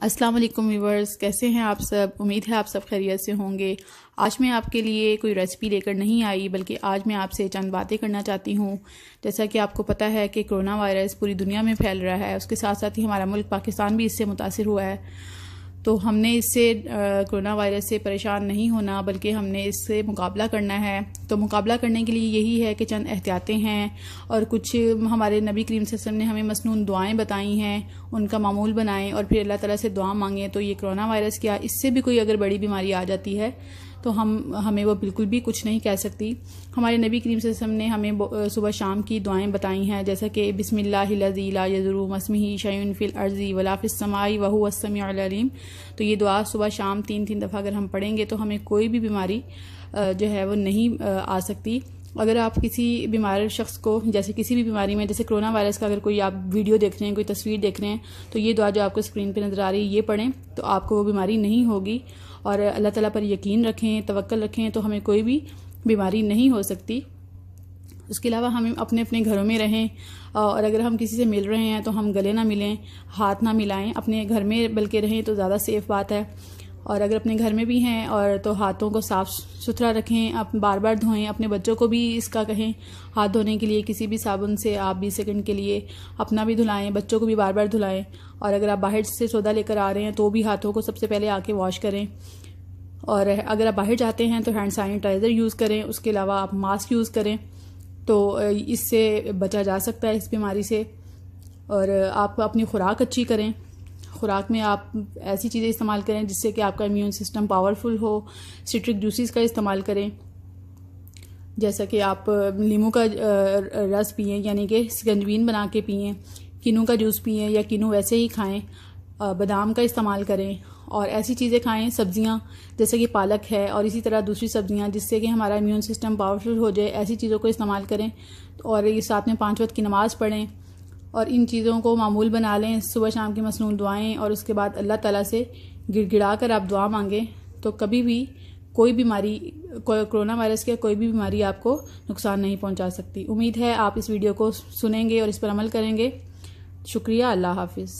अस्सलाम वालेकुम व्यूवर्स, कैसे हैं आप सब। उम्मीद है आप सब खैरियत से होंगे। आज मैं आपके लिए कोई रेसिपी लेकर नहीं आई, बल्कि आज मैं आपसे चंद बातें करना चाहती हूँ। जैसा कि आपको पता है कि कोरोना वायरस पूरी दुनिया में फैल रहा है, उसके साथ साथ ही हमारा मुल्क पाकिस्तान भी इससे मुतासिर हुआ है। तो हमने इससे कोरोना वायरस से परेशान नहीं होना, बल्कि हमने इससे मुकाबला करना है। तो मुकाबला करने के लिए यही है कि चंद एहतियातें हैं और कुछ हमारे नबी करीम सल्लल्लाहु अलैहि वसल्लम ने हमें मसनून दुआएं बताई हैं, उनका मामूल बनाएं और फिर अल्लाह ताला से दुआ मांगें। तो ये कोरोना वायरस क्या, इससे भी कोई अगर बड़ी बीमारी आ जाती है तो हमें वो बिल्कुल भी कुछ नहीं कह सकती। हमारे नबी करीम सल्लल्लाहु अलैहि वसल्लम ने हमें सुबह शाम की दुआएं बताई हैं, जैसा कि बिस्मिल्लाहिल्लज़ी ला यज़ुर्रु मस्मिही शैउन फिल अर्ज़ी वला फिस समाई व हुवस समीउल अलीम। तो ये दुआ सुबह शाम 3-3 दफ़ा अगर हम पढ़ेंगे तो हमें कोई भी बीमारी जो है वो नहीं आ सकती। अगर आप किसी बीमार शख्स को, जैसे किसी भी बीमारी में, जैसे कोरोना वायरस का अगर कोई आप वीडियो देख रहे हैं, कोई तस्वीर देख रहे हैं, तो ये दुआ जो आपको स्क्रीन पे नज़र आ रही है ये पढ़ें तो आपको वो बीमारी नहीं होगी। और अल्लाह ताला पर यकीन रखें, तवक्कल रखें, तो हमें कोई भी बीमारी नहीं हो सकती। उसके अलावा हम अपने अपने घरों में रहें और अगर हम किसी से मिल रहे हैं तो हम गले ना मिलें, हाथ ना मिलाएं, अपने घर में बल्कि रहें तो ज़्यादा सेफ बात है। और अगर अपने घर में भी हैं और तो हाथों को साफ़ सुथरा रखें, आप बार बार धोएं। अपने बच्चों को भी इसका कहें हाथ धोने के लिए किसी भी साबुन से आप 20 सेकंड के लिए अपना भी धुलाएं, बच्चों को भी बार बार धुलाएं। और अगर आप बाहर से सौदा लेकर आ रहे हैं तो भी हाथों को सबसे पहले आके वॉश करें। और अगर आप बाहर जाते हैं तो हैंड सैनिटाइज़र यूज़ करें। उसके अलावा आप मास्क यूज़ करें, तो इससे बचा जा सकता है इस बीमारी से। और आप अपनी खुराक अच्छी करें, खुराक में आप ऐसी चीज़ें इस्तेमाल करें जिससे कि आपका इम्यून सिस्टम पावरफुल हो। सिट्रिक जूसेस का इस्तेमाल करें, जैसा कि आप नींबू का रस पिएं, यानी कि शिकंजवीन बना के पिएं, किनू का जूस पिएं या किनू वैसे ही खाएं, बादाम का इस्तेमाल करें और ऐसी चीज़ें खाएं, सब्जियां जैसे कि पालक है और इसी तरह दूसरी सब्जियां, जिससे कि हमारा इम्यून सिस्टम पावरफुल हो जाए। ऐसी चीज़ों को इस्तेमाल करें और ये साथ में 5 वक्त की नमाज़ पढ़ें और इन चीज़ों को मामूल बना लें, सुबह शाम की मसनून दुआएं। और उसके बाद अल्लाह ताला से गिड़गिड़ा कर आप दुआ मांगें तो कभी भी कोई बीमारी, कोरोना वायरस की कोई भी बीमारी आपको नुकसान नहीं पहुंचा सकती। उम्मीद है आप इस वीडियो को सुनेंगे और इस पर अमल करेंगे। शुक्रिया। अल्लाह हाफिज़।